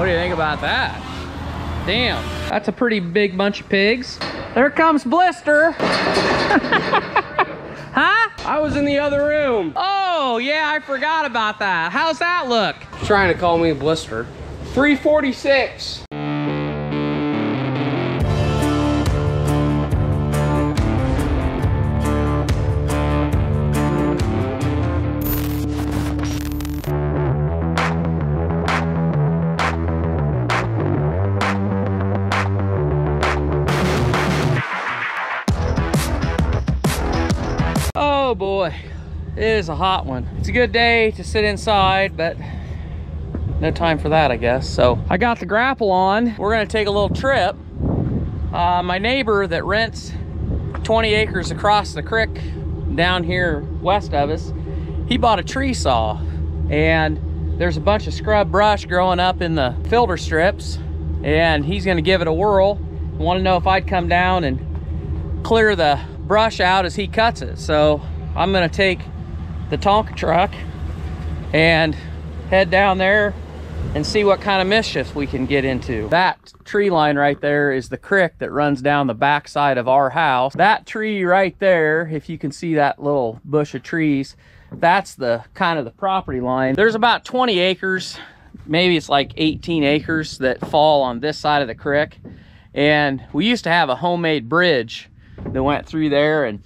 What do you think about that? Damn, that's a pretty big bunch of pigs. There comes Blister. Huh? I was in the other room. Oh, yeah, I forgot about that. How's that look? Trying to call me Blister. 346. Oh boy, it is a hot one. It's a good day to sit inside, but no time for that, I guess. So I got the grapple on. We're gonna take a little trip. My neighbor that rents 20 acres across the creek down here west of us, he bought a tree saw, and there's a bunch of scrub brush growing up in the filter strips, and he's gonna give it a whirl. Want to know if I'd come down and clear the brush out as he cuts it. So I'm gonna take the Tonka truck and head down there and see what kind of mischief we can get into. That tree line right there is the creek that runs down the back side of our house. That tree right there, if you can see that little bush of trees, that's the kind of the property line. There's about 20 acres, maybe it's like 18 acres that fall on this side of the creek. And we used to have a homemade bridge that went through there, and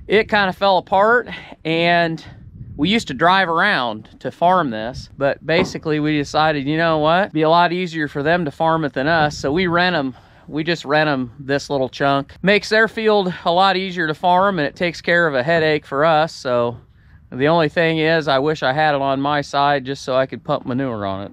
it kind of fell apart, and we used to drive around to farm this, but basically we decided, you know what, it'd be a lot easier for them to farm it than us, so we just rent them this little chunk. Makes their field a lot easier to farm, and it takes care of a headache for us. So the only thing is, I wish I had it on my side just so I could pump manure on it.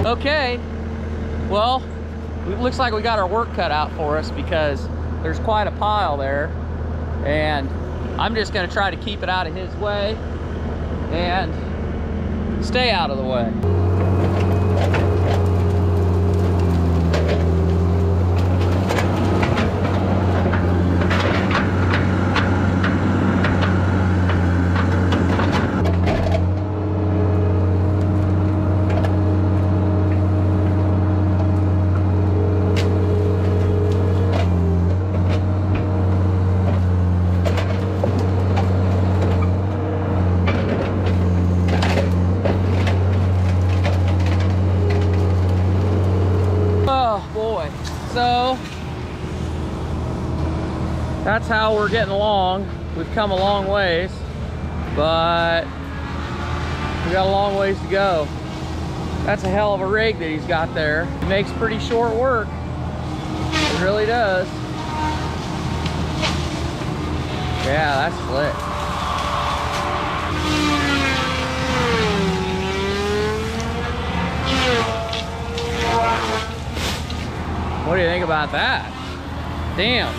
Okay, well, it looks like we got our work cut out for us because there's quite a pile there, and I'm just going to try to keep it out of his way and stay out of the way. So that's how we're getting along. We've come a long ways, but we got a long ways to go. That's a hell of a rig that he's got there. It makes pretty short work. It really does. Yeah, that's slick. What do you think about that? Damn.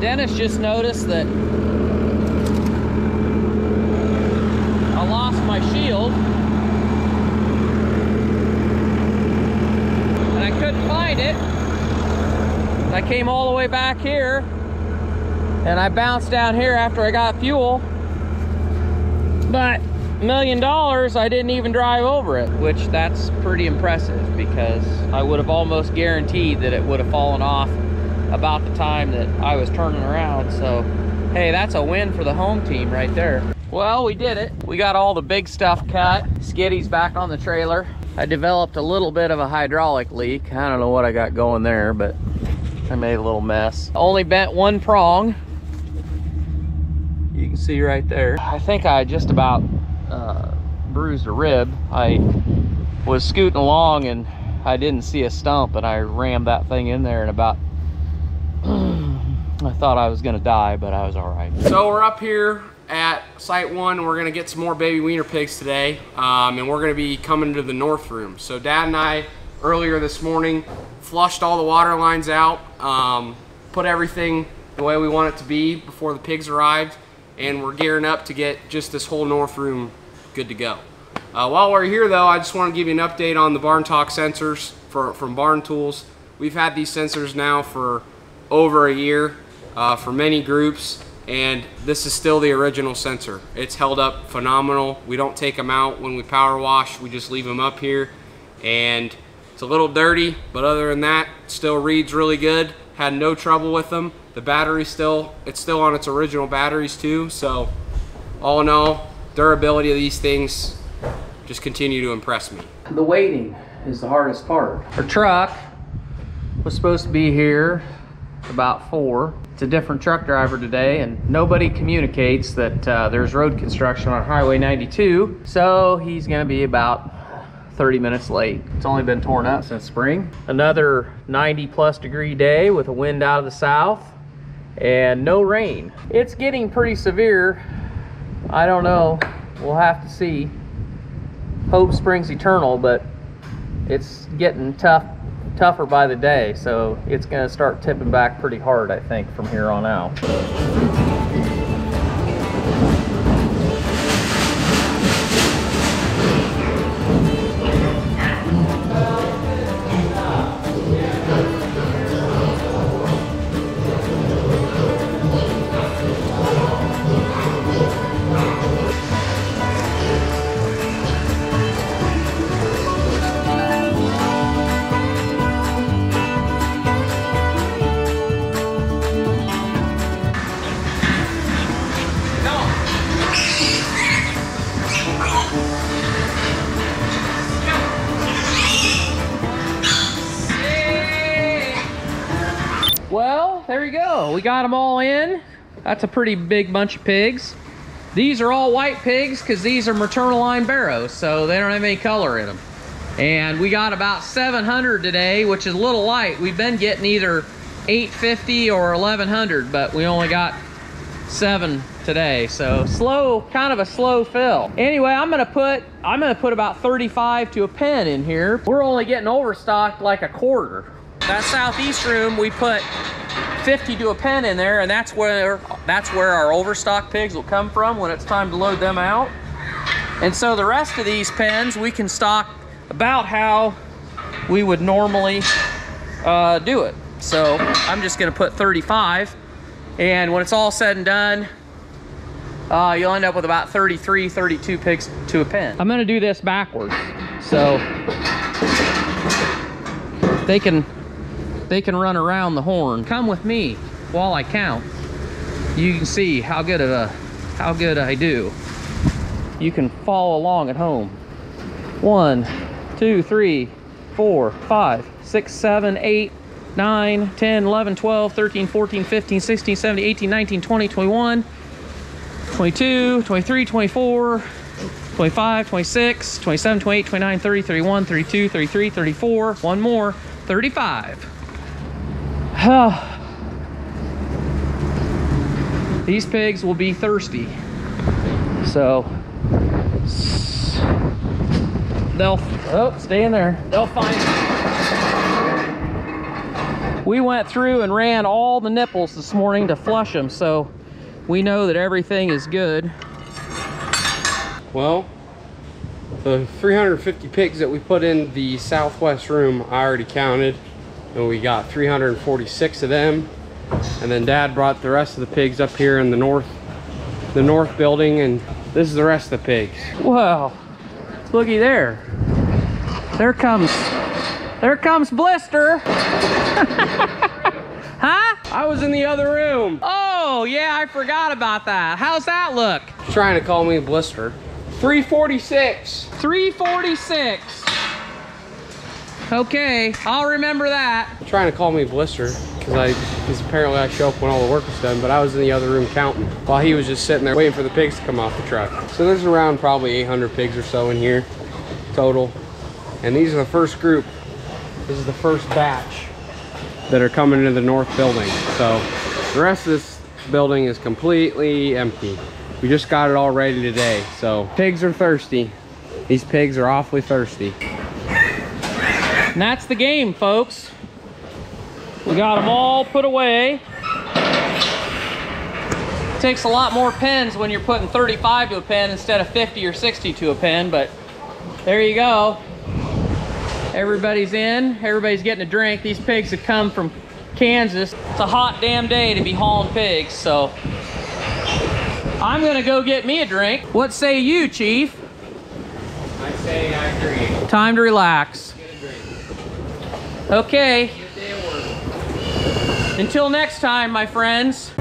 Dennis just noticed that I lost my shield and I couldn't find it. I came all the way back here and I bounced down here after I got fuel, But $1 million, I didn't even drive over it, which that's pretty impressive because I would have almost guaranteed that it would have fallen off about the time that I was turning around. So hey, that's a win for the home team right there. Well, we did it. We got all the big stuff cut. Skiddy's back on the trailer. I developed a little bit of a hydraulic leak. I don't know what I got going there, but I made a little mess. Only bent one prong. You can see right there. I think I just about bruised a rib. I was scooting along and I didn't see a stump and I rammed that thing in there and about I thought I was gonna die, but I was all right. So we're up here at Site 1. We're gonna get some more baby wiener pigs today, and we're gonna be coming to the north room. So Dad and I, earlier this morning, flushed all the water lines out, put everything the way we want it to be before the pigs arrived, and we're gearing up to get just this whole north room good to go. While we're here though, I just want to give you an update on the BarnTalk sensors from Barn Tools. We've had these sensors now for over a year for many groups, and this is still the original sensor. It's held up phenomenal. We don't take them out when we power wash, we just leave them up here, and it's a little dirty, but other than that, it still reads really good. Had no trouble with them. The battery it's still on its original batteries too, so all in all, durability of these things just continue to impress me. The waiting is the hardest part. Our truck was supposed to be here about 4. It's a different truck driver today, and nobody communicates that there's road construction on Highway 92, so he's gonna be about 30 minutes late. It's only been torn up since spring. Another 90+ degree day with a wind out of the south and no rain. It's getting pretty severe. I don't know, we'll have to see. Hope springs eternal, but it's getting tougher by the day, so it's going to start tipping back pretty hard, I think, from here on out. Well, there you go. We got them all in. That's a pretty big bunch of pigs. These are all white pigs because these are maternal line barrows, so they don't have any color in them. And we got about 700 today, which is a little light. We've been getting either 850 or 1100, but we only got 7 today, so slow, kind of a slow fill. Anyway, I'm gonna put about 35 to a pen in here. We're only getting overstocked like a quarter. That southeast room, we put 50 to a pen in there, and that's where our overstock pigs will come from when it's time to load them out. And so the rest of these pens we can stock about how we would normally do it. So I'm just gonna put 35, and when it's all said and done, you'll end up with about 33, 32 pigs to a pen. I'm gonna do this backwards, so they can run around the horn. Come with me while I count. You can see how good I do. You can follow along at home. 1, 2, 3, 4, 5, 6, 7, 8, 9, 10, 11, 12, 13, 14, 15, 16, 17, 18, 19, 20, 21, 22, 23, 24, 25, 26, 27, 28, 29, 30, 31, 32, 33, 34, one more, 35. These pigs will be thirsty, so they'll stay in there. They'll find it. We went through and ran all the nipples this morning to flush them, so we know that everything is good. Well, the 350 pigs that we put in the southwest room, I already counted, and we got 346 of them. And then Dad brought the rest of the pigs up here in the north building, and This is the rest of the pigs. Whoa, looky there. There comes Blister. Huh? I was in the other room. Oh, yeah, I forgot about that. How's that look? Trying to call me Blister. 346. 346. Okay, I'll remember that. Trying to call me Blister because apparently I show up when all the work is done, but I was in the other room counting while he was just sitting there waiting for the pigs to come off the truck. So there's around probably 800 pigs or so in here total. And these are the first group. This is the first batch that are coming into the north building. So the rest of this building is completely empty. We just got it all ready today. So pigs are thirsty. These pigs are awfully thirsty. And that's the game, folks. We got them all put away. It takes a lot more pens when you're putting 35 to a pen instead of 50 or 60 to a pen, but there you go. Everybody's in, everybody's getting a drink. These pigs have come from Kansas. It's a hot damn day to be hauling pigs, so I'm gonna go get me a drink. What say you, Chief? I say I agree. Time to relax. Get a drink. Okay. Good day at work. Until next time, my friends.